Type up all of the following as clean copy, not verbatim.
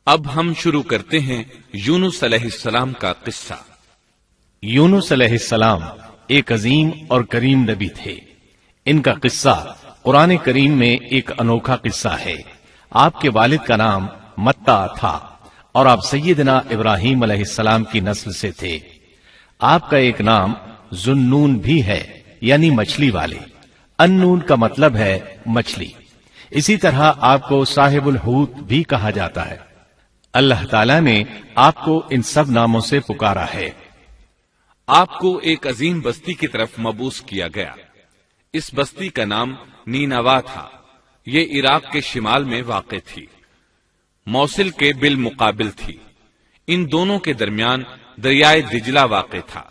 اب ہم شروع کرتے ہیں یونس علیہ السلام کا قصہ۔ یونس علیہ السلام ایک عظیم اور کریم نبی تھے۔ ان کا قصہ قرآن کریم میں ایک انوکھا قصہ ہے۔ آپ کے والد کا نام متا تھا اور آپ سیدنا ابراہیم علیہ السلام کی نسل سے تھے۔ آپ کا ایک نام ذوالنون بھی ہے، یعنی مچھلی والے۔ النون کا مطلب ہے مچھلی۔ اسی طرح آپ کو صاحب الحوت بھی کہا جاتا ہے۔ اللہ تعالیٰ نے آپ کو ان سب ناموں سے پکارا ہے۔ آپ کو ایک عظیم بستی کی طرف مبعوث کیا گیا۔ اس بستی کا نام نینوا تھا۔ یہ عراق کے شمال میں واقع تھی، موصل کے بالمقابل تھی۔ ان دونوں کے درمیان دریائے دجلہ واقع تھا۔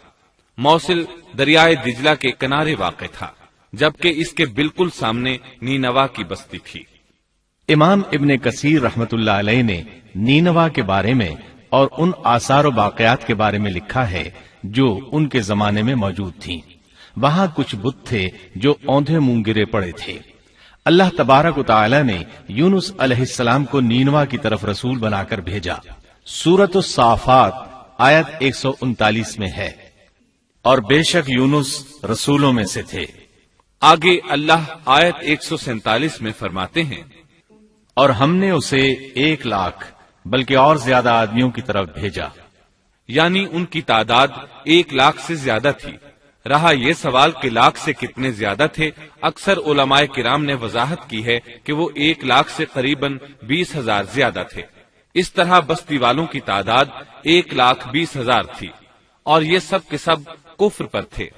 موصل دریائے دجلہ کے کنارے واقع تھا، جبکہ اس کے بالکل سامنے نینوا کی بستی تھی۔ امام ابن کثیر رحمت اللہ علیہ نے نینوا کے بارے میں اور ان آثار و باقیات کے بارے میں لکھا ہے جو ان کے زمانے میں موجود تھیں۔ وہاں کچھ بت تھے جو اوندھے منہ گرے پڑے تھے۔ اللہ تبارک و تعالی نے یونس علیہ السلام کو نینوا کی طرف رسول بنا کر بھیجا۔ سورۃ الصافات آیت 139 میں ہے، اور بے شک یونس رسولوں میں سے تھے۔ آگے اللہ آیت 147 میں فرماتے ہیں، اور ہم نے اسے 1,00,000 بلکہ اور زیادہ آدمیوں کی طرف بھیجا۔ یعنی ان کی تعداد 1,00,000 سے زیادہ تھی۔ رہا یہ سوال کہ لاکھ سے کتنے زیادہ تھے، اکثر علماء کرام نے وضاحت کی ہے کہ وہ 1,00,000 سے قریباً 20,000 زیادہ تھے۔ اس طرح بستی والوں کی تعداد 1,20,000 تھی، اور یہ سب کے سب کفر پر تھے۔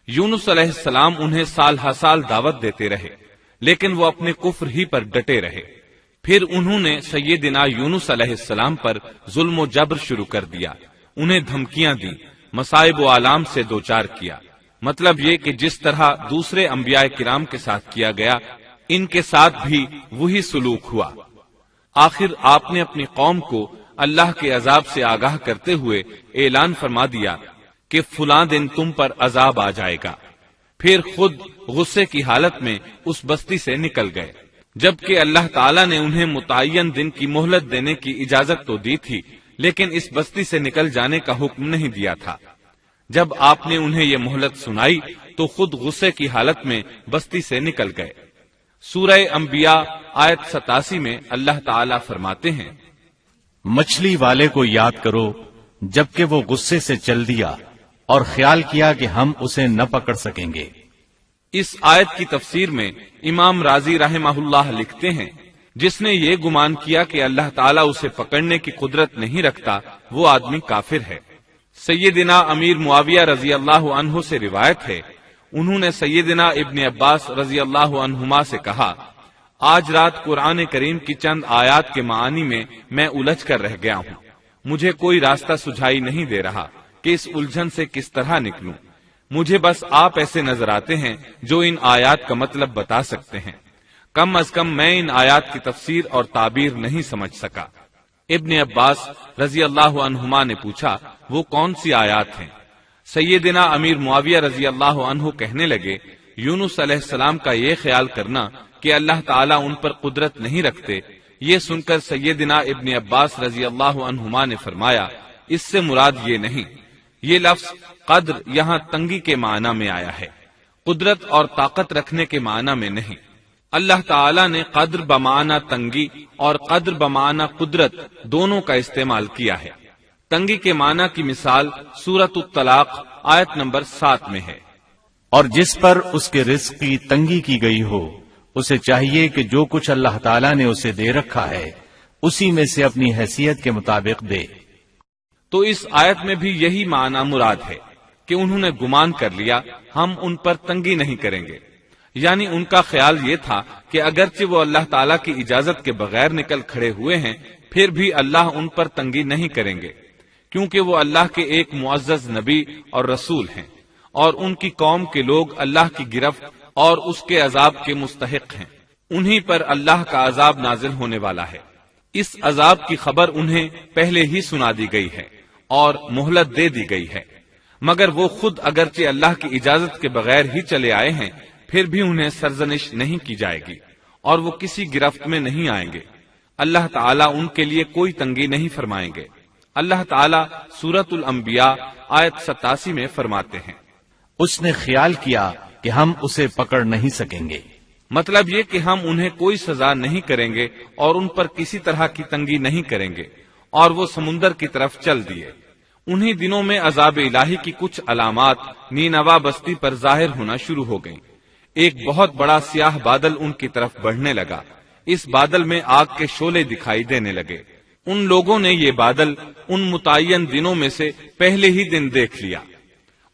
یونس علیہ السلام انہیں سال ہر سال دعوت دیتے رہے، لیکن وہ اپنے کفر ہی پر ڈٹے رہے۔ پھر انہوں نے سیدنا یونس علیہ السلام پر ظلم و جبر شروع کر دیا، انہیں دھمکیاں دی، مصائب و آلام سے دوچار کیا۔ مطلب یہ کہ جس طرح دوسرے انبیاء کرام کے ساتھ کیا گیا، ان کے ساتھ بھی وہی سلوک ہوا۔ آخر آپ نے اپنی قوم کو اللہ کے عذاب سے آگاہ کرتے ہوئے اعلان فرما دیا کہ فلاں دن تم پر عذاب آ جائے گا۔ پھر خود غصے کی حالت میں اس بستی سے نکل گئے، جبکہ اللہ تعالیٰ نے انہیں متعین دن کی مہلت دینے کی اجازت تو دی تھی، لیکن اس بستی سے نکل جانے کا حکم نہیں دیا تھا۔ جب آپ نے انہیں یہ مہلت سنائی تو خود غصے کی حالت میں بستی سے نکل گئے۔ سورہ انبیاء آیت 87 میں اللہ تعالیٰ فرماتے ہیں، مچھلی والے کو یاد کرو جبکہ وہ غصے سے چل دیا اور خیال کیا کہ ہم اسے نہ پکڑ سکیں گے۔ اس آیت کی تفسیر میں امام رازی رحمہ اللہ لکھتے ہیں، جس نے یہ گمان کیا کہ اللہ تعالیٰ اسے پکڑنے کی قدرت نہیں رکھتا، وہ آدمی کافر ہے۔ سیدنا امیر معاویہ رضی اللہ عنہ سے روایت ہے، انہوں نے سیدنا ابن عباس رضی اللہ عنہما سے کہا، آج رات قرآن کریم کی چند آیات کے معانی میں الجھ کر رہ گیا ہوں، مجھے کوئی راستہ سجھائی نہیں دے رہا کہ اس الجھن سے کس طرح نکلوں۔ مجھے بس آپ ایسے نظر آتے ہیں جو ان آیات کا مطلب بتا سکتے ہیں، کم از کم میں ان آیات کی تفسیر اور تعبیر نہیں سمجھ سکا۔ ابن عباس رضی اللہ عنہما نے پوچھا، وہ کون سی آیات ہیں؟ سیدنا امیر معاویہ رضی اللہ عنہ کہنے لگے، یونس علیہ السلام کا یہ خیال کرنا کہ اللہ تعالیٰ ان پر قدرت نہیں رکھتے۔ یہ سن کر سیدنا ابن عباس رضی اللہ عنہما نے فرمایا، اس سے مراد یہ نہیں، یہ لفظ قدر یہاں تنگی کے معنی میں آیا ہے، قدرت اور طاقت رکھنے کے معنی میں نہیں۔ اللہ تعالیٰ نے قدر بمعنی تنگی اور قدر بمعنی قدرت دونوں کا استعمال کیا ہے۔ تنگی کے معنی کی مثال سورۃ الطلاق آیت نمبر 7 میں ہے، اور جس پر اس کے رزق کی تنگی کی گئی ہو، اسے چاہیے کہ جو کچھ اللہ تعالیٰ نے اسے دے رکھا ہے اسی میں سے اپنی حیثیت کے مطابق دے۔ تو اس آیت میں بھی یہی معنی مراد ہے کہ انہوں نے گمان کر لیا ہم ان پر تنگی نہیں کریں گے، یعنی ان کا خیال یہ تھا کہ اگرچہ وہ اللہ تعالیٰ کی اجازت کے بغیر نکل کھڑے ہوئے ہیں، پھر بھی اللہ ان پر تنگی نہیں کریں گے، کیونکہ وہ اللہ کے ایک معزز نبی اور رسول ہیں، اور ان کی قوم کے لوگ اللہ کی گرفت اور اس کے عذاب کے مستحق ہیں۔ انہی پر اللہ کا عذاب نازل ہونے والا ہے۔ اس عذاب کی خبر انہیں پہلے ہی سنا دی گئی ہے اور مہلت دے دی گئی ہے، مگر وہ خود اگرچہ اللہ کی اجازت کے بغیر ہی چلے آئے ہیں، پھر بھی انہیں سرزنش نہیں کی جائے گی اور وہ کسی گرفت میں نہیں آئیں گے۔ اللہ تعالیٰ ان کے لیے کوئی تنگی نہیں فرمائیں گے۔ اللہ تعالیٰ سورۃ الانبیاء آیت 87 میں فرماتے ہیں، اس نے خیال کیا کہ ہم اسے پکڑ نہیں سکیں گے۔ مطلب یہ کہ ہم انہیں کوئی سزا نہیں کریں گے اور ان پر کسی طرح کی تنگی نہیں کریں گے، اور وہ سمندر کی طرف چل دیے۔ انہی دنوں میں عذاب الہی کی کچھ علامات نینوا بستی پر ظاہر ہونا شروع ہو گئیں۔ ایک بہت بڑا سیاہ بادل ان کی طرف بڑھنے لگا۔ اس بادل میں آگ کے شعلے دکھائی دینے لگے۔ ان لوگوں نے یہ بادل ان متعین دنوں میں سے پہلے ہی دن دیکھ لیا۔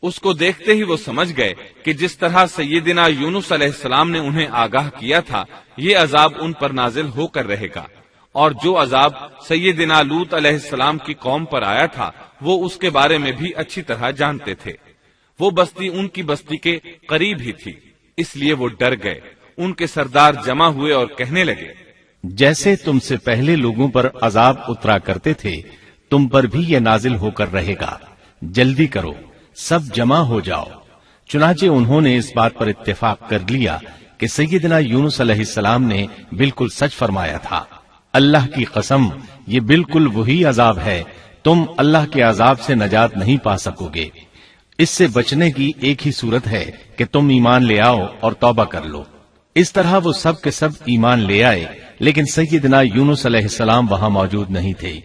اس کو دیکھتے ہی وہ سمجھ گئے کہ جس طرح سیدنا یونس علیہ السلام نے انہیں آگاہ کیا تھا، یہ عذاب ان پر نازل ہو کر رہے گا، اور جو عذاب سیدنا لوط علیہ السلام کی قوم پر آیا تھا وہ اس کے بارے میں بھی اچھی طرح جانتے تھے۔ وہ بستی ان کی بستی کے قریب ہی تھی، اس لیے وہ ڈر گئے۔ ان کے سردار جمع ہوئے اور کہنے لگے، جیسے تم سے پہلے لوگوں پر عذاب اترا کرتے تھے، تم پر بھی یہ نازل ہو کر رہے گا، جلدی کرو، سب جمع ہو جاؤ۔ چنانچہ انہوں نے اس بات پر اتفاق کر لیا کہ سیدنا یونس علیہ السلام نے بالکل سچ فرمایا تھا۔ اللہ کی قسم، یہ بالکل وہی عذاب ہے، تم اللہ کے عذاب سے نجات نہیں پا سکو گے۔ اس سے بچنے کی ایک ہی صورت ہے کہ تم ایمان لے آؤ اور توبہ کر لو۔ اس طرح وہ سب کے سب ایمان لے آئے، لیکن سیدنا یونس علیہ السلام وہاں موجود نہیں تھے۔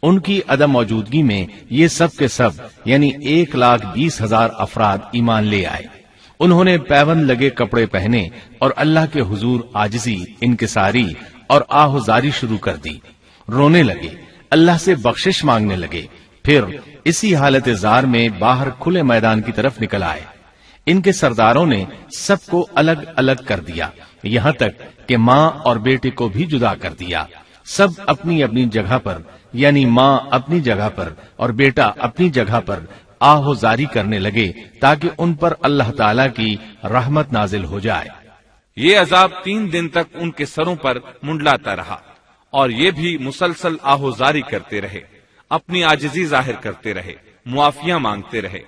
ان کی عدم موجودگی میں یہ سب کے سب یعنی 1,20,000 افراد ایمان لے آئے۔ انہوں نے پیوند لگے کپڑے پہنے اور اللہ کے حضور عاجزی، انکساری اور آہوزاری شروع کر دی، رونے لگے، اللہ سے بخشش مانگنے لگے، پھر اسی حالت زار میں باہر کھلے میدان کی طرف نکل آئے۔ ان کے سرداروں نے سب کو الگ الگ کر دیا، یہاں تک کہ ماں اور بیٹے کو بھی جدا کر دیا۔ سب اپنی اپنی جگہ پر یعنی ماں اپنی جگہ پر اور بیٹا اپنی جگہ پر آہوزاری کرنے لگے تاکہ ان پر اللہ تعالی کی رحمت نازل ہو جائے۔ یہ عذاب 3 دن تک ان کے سروں پر منڈلاتا رہا، اور یہ بھی مسلسل آہوزاری کرتے رہے، اپنی عاجزی ظاہر کرتے رہے، معافیاں مانگتے رہے۔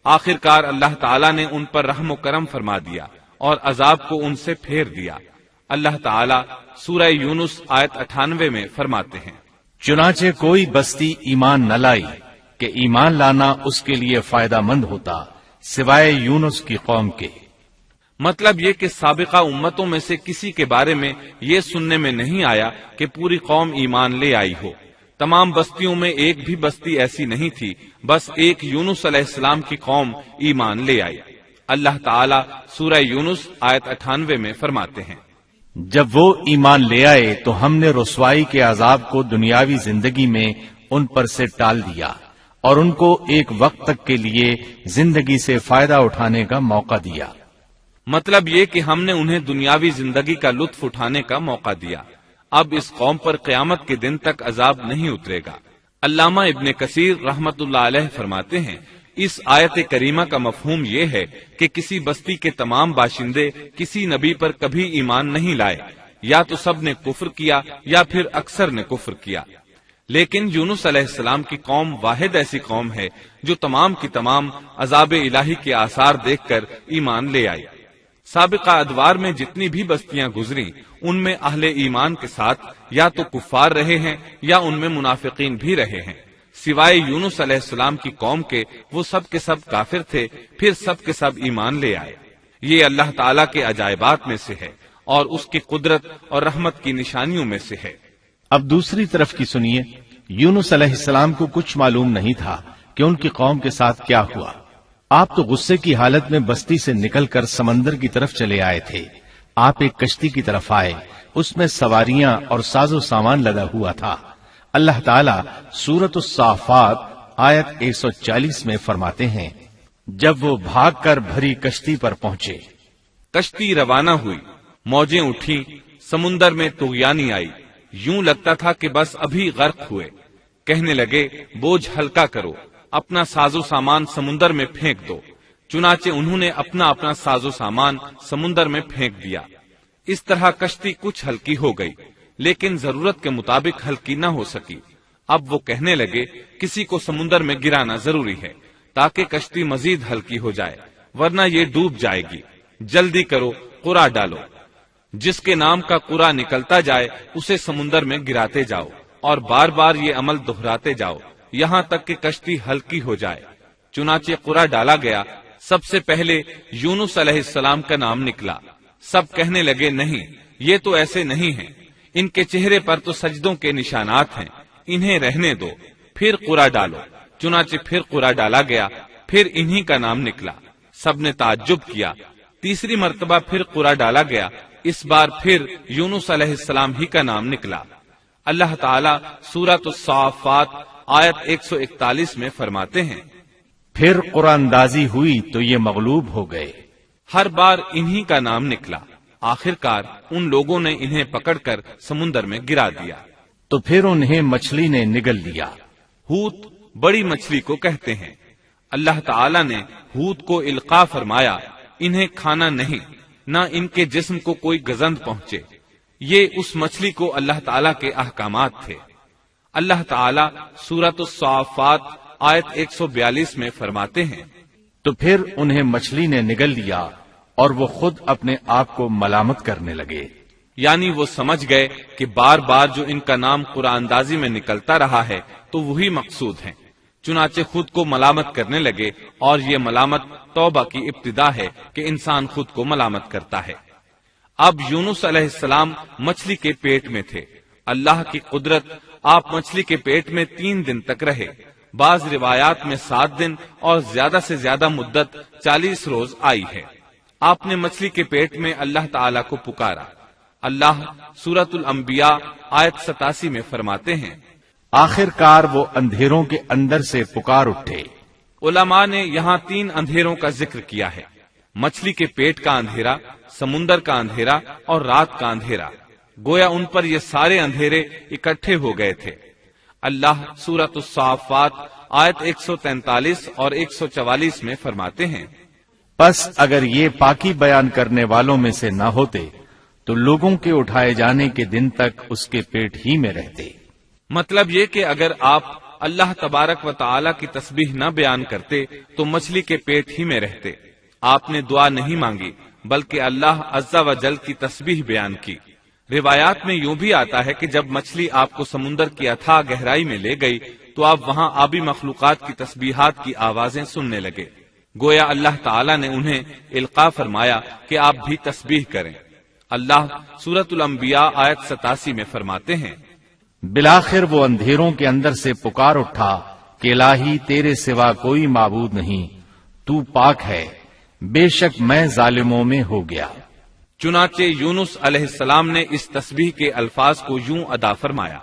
آخر کار اللہ تعالیٰ نے ان پر رحم و کرم فرما دیا اور عذاب کو ان سے پھیر دیا۔ اللہ تعالیٰ سورہ یونس آیت 98 میں فرماتے ہیں، چنانچہ کوئی بستی ایمان نہ لائی کہ ایمان لانا اس کے لیے فائدہ مند ہوتا سوائے یونس کی قوم کے۔ مطلب یہ کہ سابقہ امتوں میں سے کسی کے بارے میں یہ سننے میں نہیں آیا کہ پوری قوم ایمان لے آئی ہو۔ تمام بستیوں میں ایک بھی بستی ایسی نہیں تھی، بس ایک یونس علیہ السلام کی قوم ایمان لے آئی۔ اللہ تعالیٰ سورہ یونس آیت 98 میں فرماتے ہیں، جب وہ ایمان لے آئے تو ہم نے رسوائی کے عذاب کو دنیاوی زندگی میں ان پر سے ٹال دیا اور ان کو ایک وقت تک کے لیے زندگی سے فائدہ اٹھانے کا موقع دیا۔ مطلب یہ کہ ہم نے انہیں دنیاوی زندگی کا لطف اٹھانے کا موقع دیا۔ اب اس قوم پر قیامت کے دن تک عذاب نہیں اترے گا۔ علامہ ابن کثیر رحمت اللہ علیہ فرماتے ہیں، اس آیت کریمہ کا مفہوم یہ ہے کہ کسی بستی کے تمام باشندے کسی نبی پر کبھی ایمان نہیں لائے، یا تو سب نے کفر کیا یا پھر اکثر نے کفر کیا۔ لیکن یونس علیہ السلام کی قوم واحد ایسی قوم ہے جو تمام کی تمام عذاب الہی کے آثار دیکھ کر ایمان لے آئی۔ سابقہ ادوار میں جتنی بھی بستیاں گزری ان میں اہل ایمان کے ساتھ یا تو کفار رہے ہیں یا ان میں منافقین بھی رہے ہیں۔ سوائے یونس علیہ السلام کی قوم کے وہ سب کے سب کافر تھے، پھر سب کے سب ایمان لے آئے۔ یہ اللہ تعالیٰ کے عجائبات میں سے ہے اور اس کی قدرت اور رحمت کی نشانیوں میں سے ہے۔ اب دوسری طرف کی سنیے، یونس علیہ السلام کو کچھ معلوم نہیں تھا کہ ان کی قوم کے ساتھ کیا ہوا۔ آپ تو غصے کی حالت میں بستی سے نکل کر سمندر کی طرف چلے آئے تھے۔ آپ ایک کشتی کی طرف آئے، اس میں سواریاں اور ساز و سامان لدا ہوا تھا۔ اللہ تعالیٰ سورۃ الصافات آیت 140 میں فرماتے ہیں، جب وہ بھاگ کر بھری کشتی پر پہنچے، کشتی روانہ ہوئی، موجیں اٹھی، سمندر میں طغیانی آئی، یوں لگتا تھا کہ بس ابھی غرق ہوئے۔ کہنے لگے، بوجھ ہلکا کرو، اپنا ساز و سامان سمندر میں پھینک دو۔ چنانچہ انہوں نے اپنا اپنا ساز و سامان سمندر میں پھینک دیا۔ اس طرح کشتی کچھ ہلکی ہو گئی، لیکن ضرورت کے مطابق ہلکی نہ ہو سکی۔ اب وہ کہنے لگے، کسی کو سمندر میں گرانا ضروری ہے تاکہ کشتی مزید ہلکی ہو جائے، ورنہ یہ ڈوب جائے گی۔ جلدی کرو، قرعہ ڈالو۔ جس کے نام کا قرا نکلتا جائے اسے سمندر میں گراتے جاؤ اور بار بار یہ عمل دہراتے جاؤ یہاں تک کہ کشتی ہلکی ہو جائے۔ چنانچہ قرا ڈالا گیا، سب سے پہلے یونس علیہ السلام کا نام نکلا۔ سب کہنے لگے نہیں، یہ تو ایسے نہیں ہیں، ان کے چہرے پر تو سجدوں کے نشانات ہیں، انہیں رہنے دو، پھر قرا ڈالو۔ چنانچہ پھر قرا ڈالا گیا، پھر انہی کا نام نکلا۔ سب نے تعجب کیا۔ تیسری مرتبہ پھر قرا ڈالا گیا، اس بار پھر یونس علیہ السلام ہی کا نام نکلا۔ اللہ تعالیٰ سورۃ الصافات آیت 141 میں فرماتے ہیں، پھر قرآن اندازی ہوئی تو یہ مغلوب ہو گئے۔ ہر بار انہی کا نام نکلا، آخر کار ان لوگوں نے انہیں پکڑ کر سمندر میں گرا دیا۔ تو پھر انہیں مچھلی نے نگل لیا۔ حوت بڑی مچھلی کو کہتے ہیں۔ اللہ تعالیٰ نے حوت کو القاء فرمایا، انہیں کھانا نہیں، نہ ان کے جسم کو کوئی گزند پہنچے۔ یہ اس مچھلی کو اللہ تعالیٰ کے احکامات تھے۔ اللہ تعالیٰ سورۃ الصافات آیت 142 میں فرماتے ہیں، تو پھر انہیں مچھلی نے نگل لیا اور وہ خود اپنے آپ کو ملامت کرنے لگے۔ یعنی وہ سمجھ گئے کہ بار بار جو ان کا نام قرآن اندازی میں نکلتا رہا ہے تو وہی مقصود ہیں، چنانچہ خود کو ملامت کرنے لگے، اور یہ ملامت توبہ کی ابتدا ہے کہ انسان خود کو ملامت کرتا ہے۔ اب یونس علیہ السلام مچھلی کے پیٹ میں تھے۔ اللہ کی قدرت، آپ مچھلی کے پیٹ میں 3 دن تک رہے، بعض روایات میں 7 دن اور زیادہ سے زیادہ مدت 40 روز آئی ہے۔ آپ نے مچھلی کے پیٹ میں اللہ تعالیٰ کو پکارا۔ اللہ سورۃ الانبیاء آیت 87 میں فرماتے ہیں، آخر کار وہ اندھیروں کے اندر سے پکار اٹھے۔ علماء نے یہاں 3 اندھیروں کا ذکر کیا ہے، مچھلی کے پیٹ کا اندھیرا، سمندر کا اندھیرا اور رات کا اندھیرا۔ گویا ان پر یہ سارے اندھیرے اکٹھے ہو گئے تھے۔ اللہ سورۃ الصافات آیت 143 اور 144 میں فرماتے ہیں، پس اگر یہ پاکی بیان کرنے والوں میں سے نہ ہوتے تو لوگوں کے اٹھائے جانے کے دن تک اس کے پیٹ ہی میں رہتے۔ مطلب یہ کہ اگر آپ اللہ تبارک و تعالی کی تسبیح نہ بیان کرتے تو مچھلی کے پیٹ ہی میں رہتے۔ آپ نے دعا نہیں مانگی بلکہ اللہ عز و جل کی تسبیح بیان کی۔ روایات میں یوں بھی آتا ہے کہ جب مچھلی آپ کو سمندر کی اتھاہ گہرائی میں لے گئی تو آپ وہاں آبی مخلوقات کی تسبیحات کی آوازیں سننے لگے۔ گویا اللہ تعالیٰ نے انہیں القاء فرمایا کہ آپ بھی تسبیح کریں۔ اللہ سورۃ الانبیاء آیت 87 میں فرماتے ہیں، بالآخر وہ اندھیروں کے اندر سے پکار اٹھا کہ الہی تیرے سوا کوئی معبود نہیں، تو پاک ہے، بے شک میں ظالموں میں ہو گیا۔ چنانچہ یونس علیہ السلام نے اس تسبیح کے الفاظ کو یوں ادا فرمایا۔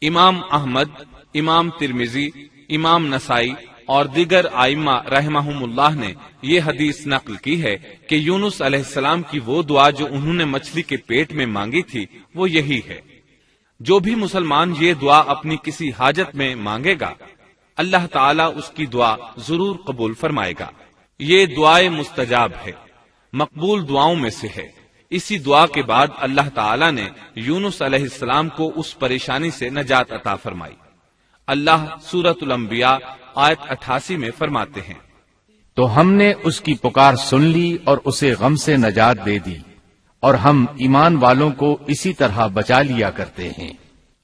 امام احمد، امام ترمذی، امام نسائی اور دیگر ائمہ رحمہم اللہ نے یہ حدیث نقل کی ہے کہ یونس علیہ السلام کی وہ دعا جو انہوں نے مچھلی کے پیٹ میں مانگی تھی وہ یہی ہے۔ جو بھی مسلمان یہ دعا اپنی کسی حاجت میں مانگے گا، اللہ تعالیٰ اس کی دعا ضرور قبول فرمائے گا۔ یہ دعائے مستجاب ہے، مقبول دعاؤں میں سے ہے۔ اسی دعا کے بعد اللہ تعالیٰ نے یونس علیہ السلام کو اس پریشانی سے نجات عطا فرمائی۔ اللہ سورۃ الانبیاء آیت 88 میں فرماتے ہیں، تو ہم نے اس کی پکار سن لی اور اسے غم سے نجات دے دی، اور ہم ایمان والوں کو اسی طرح بچا لیا کرتے ہیں۔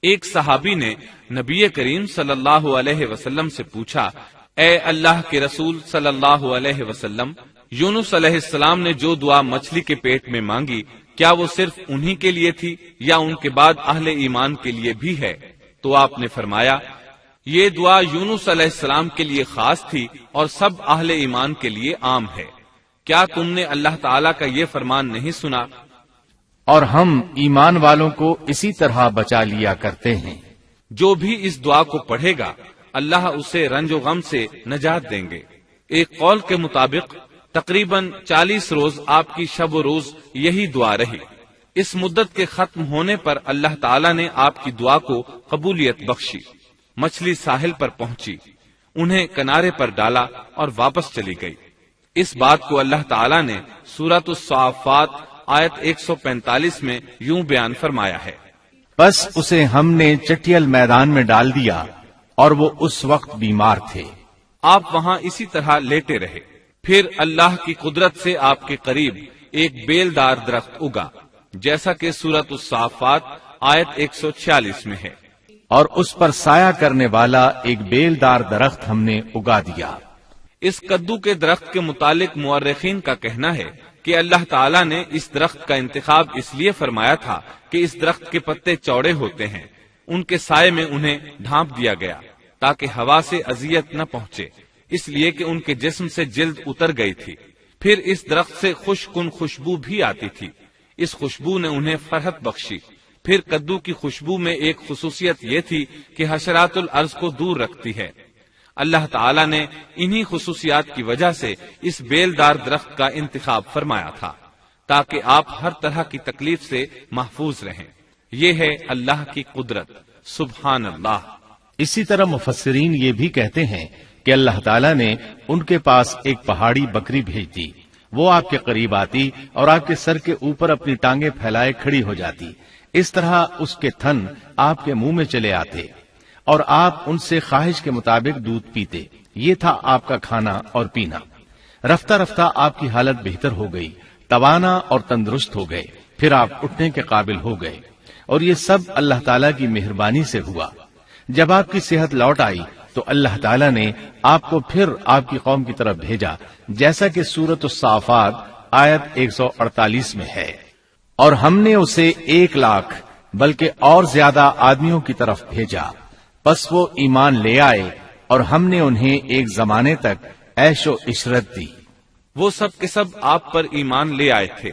ایک صحابی نے نبی کریم صلی اللہ علیہ وسلم سے پوچھا، اے اللہ کے رسول صلی اللہ علیہ وسلم، یونس علیہ السلام نے جو دعا مچھلی کے پیٹ میں مانگی، کیا وہ صرف انہی کے لیے تھی یا ان کے بعد اہل ایمان کے لیے بھی ہے؟ تو آپ نے فرمایا، یہ دعا یونس علیہ السلام کے لیے خاص تھی اور سب اہل ایمان کے لیے عام ہے۔ کیا تم نے اللہ تعالیٰ کا یہ فرمان نہیں سنا؟ اور ہم ایمان والوں کو اسی طرح بچا لیا کرتے ہیں۔ جو بھی اس دعا کو پڑھے گا اللہ اسے رنج و غم سے نجات دیں گے۔ ایک قول کے مطابق تقریباً 40 روز آپ کی شب و روز یہی دعا رہی۔ اس مدت کے ختم ہونے پر اللہ تعالیٰ نے آپ کی دعا کو قبولیت بخشی۔ مچھلی ساحل پر پہنچی، انہیں کنارے پر ڈالا اور واپس چلی گئی۔ اس بات کو اللہ تعالیٰ نے سورۃ الصافات آیت 145 میں یوں بیان فرمایا ہے، بس اسے ہم نے چٹیل میدان میں ڈال دیا اور وہ اس وقت بیمار تھے۔ آپ وہاں اسی طرح لیٹے رہے۔ پھر اللہ کی قدرت سے آپ کے قریب ایک بیلدار درخت اگا، جیسا کہ سورۃ الصافات آیت 146 میں ہے۔ اور اس پر سایہ کرنے والا ایک بیلدار درخت ہم نے اگا دیا۔ اس کدو کے درخت کے متعلق مورخین کا کہنا ہے کہ اللہ تعالیٰ نے اس درخت کا انتخاب اس لیے فرمایا تھا کہ اس درخت کے پتے چوڑے ہوتے ہیں، ان کے سائے میں انہیں ڈھانپ دیا گیا تاکہ ہوا سے اذیت نہ پہنچے، اس لیے کہ ان کے جسم سے جلد اتر گئی تھی۔ پھر اس درخت سے خوشکن خوشبو بھی آتی تھی، اس خوشبو نے انہیں فرحت بخشی۔ پھر کدو کی خوشبو میں ایک خصوصیت یہ تھی کہ حشرات الارض کو دور رکھتی ہے۔ اللہ تعالیٰ نے انہی خصوصیات کی وجہ سے اس بیلدار درخت کا انتخاب فرمایا تھا تاکہ آپ ہر طرح کی تکلیف سے محفوظ رہیں۔ یہ ہے اللہ کی قدرت، سبحان اللہ۔ اسی طرح مفسرین یہ بھی کہتے ہیں کہ اللہ تعالیٰ نے ان کے پاس ایک پہاڑی بکری بھیج دی، وہ آپ کے قریب آتی اور آپ کے سر کے اوپر اپنی ٹانگیں پھیلائے کھڑی ہو جاتی، اس طرح اس کے تھن آپ کے منہ میں چلے آتے اور آپ ان سے خواہش کے مطابق دودھ پیتے۔ یہ تھا آپ کا کھانا اور پینا۔ رفتہ رفتہ آپ کی حالت بہتر ہو گئی، توانا اور تندرست ہو گئے، پھر آپ اٹھنے کے قابل ہو گئے، اور یہ سب اللہ تعالیٰ کی مہربانی سے ہوا۔ جب آپ کی صحت لوٹ آئی تو اللہ تعالیٰ نے آپ کو پھر آپ کی قوم کی طرف بھیجا، جیسا کہ سورۃ الصافات آیت 148 میں ہے، اور ہم نے اسے 1,00,000 بلکہ اور زیادہ آدمیوں کی طرف بھیجا، پس وہ ایمان لے آئے اور ہم نے انہیں ایک زمانے تک عیش و عشرت دی۔ وہ سب کے سب آپ پر ایمان لے آئے تھے۔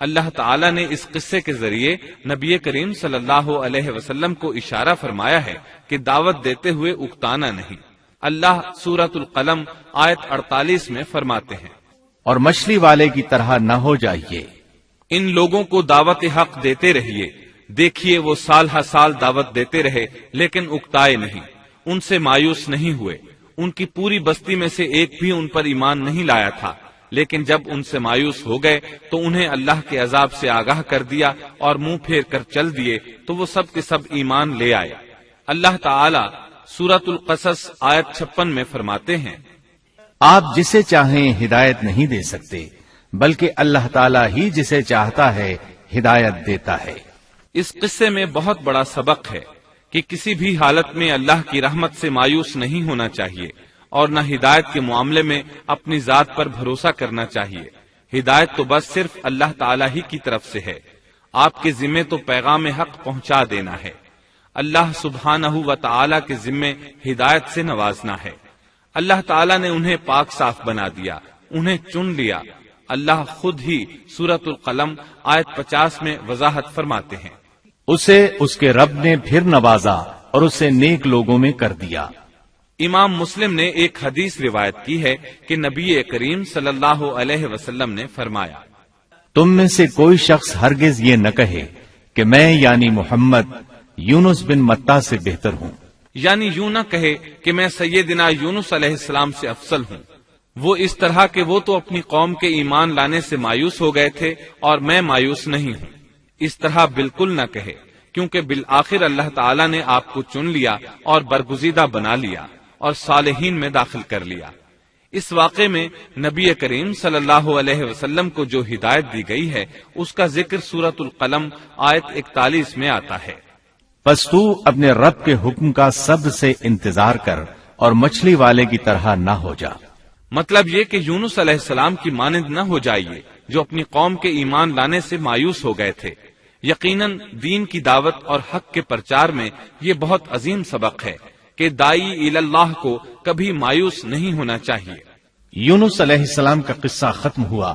اللہ تعالیٰ نے اس قصے کے ذریعے نبی کریم صلی اللہ علیہ وسلم کو اشارہ فرمایا ہے کہ دعوت دیتے ہوئے اکتانا نہیں۔ اللہ سورۃ القلم آیت 48 میں فرماتے ہیں، اور مچھلی والے کی طرح نہ ہو جائیے، ان لوگوں کو دعوت حق دیتے رہیے، دیکھیے وہ سال ہر سال دعوت دیتے رہے لیکن اکتائے نہیں، ان سے مایوس نہیں ہوئے، ان کی پوری بستی میں سے ایک بھی ان پر ایمان نہیں لایا تھا، لیکن جب ان سے مایوس ہو گئے تو انہیں اللہ کے عذاب سے آگاہ کر دیا اور منہ پھیر کر چل دیے تو وہ سب کے سب ایمان لے آئے۔ اللہ تعالی سورۃ القصص آیت 56 میں فرماتے ہیں، آپ جسے چاہیں ہدایت نہیں دے سکتے، بلکہ اللہ تعالیٰ ہی جسے چاہتا ہے ہدایت دیتا ہے۔ اس قصے میں بہت بڑا سبق ہے کہ کسی بھی حالت میں اللہ کی رحمت سے مایوس نہیں ہونا چاہیے اور نہ ہدایت کے معاملے میں اپنی ذات پر بھروسہ کرنا چاہیے۔ ہدایت تو بس صرف اللہ تعالیٰ ہی کی طرف سے ہے، آپ کے ذمے تو پیغام حق پہنچا دینا ہے۔ اللہ سبحانہ و تعالیٰ کے ذمے ہدایت سے نوازنا ہے۔ اللہ تعالیٰ نے انہیں پاک صاف بنا دیا، انہیں چن لیا۔ اللہ خود ہی سورۃ القلم آیت 50 میں وضاحت فرماتے ہیں، اسے اس کے رب نے پھر نوازا اور اسے نیک لوگوں میں کر دیا۔ امام مسلم نے ایک حدیث روایت کی ہے کہ نبی کریم صلی اللہ علیہ وسلم نے فرمایا، تم میں سے کوئی شخص ہرگز یہ نہ کہے کہ میں یعنی محمد یونس بن متا سے بہتر ہوں، یعنی یوں نہ کہے کہ میں سیدنا یونس علیہ السلام سے افضل ہوں، وہ اس طرح کہ وہ تو اپنی قوم کے ایمان لانے سے مایوس ہو گئے تھے اور میں مایوس نہیں ہوں، اس طرح بالکل نہ کہے، کیونکہ بالآخر اللہ تعالیٰ نے آپ کو چن لیا اور برگزیدہ بنا لیا اور صالحین میں داخل کر لیا۔ اس واقعے میں نبی کریم صلی اللہ علیہ وسلم کو جو ہدایت دی گئی ہے اس کا ذکر سورۃ القلم آیت 41 میں آتا ہے، پس تو اپنے رب کے حکم کا صبر سے انتظار کر اور مچھلی والے کی طرح نہ ہو جا۔ مطلب یہ کہ یونس علیہ السلام کی مانند نہ ہو جائیے جو اپنی قوم کے ایمان لانے سے مایوس ہو گئے تھے۔ یقیناً دین کی دعوت اور حق کے پرچار میں یہ بہت عظیم سبق ہے کہ دائی اللہ کو کبھی مایوس نہیں ہونا چاہیے۔ یونس علیہ السلام کا قصہ ختم ہوا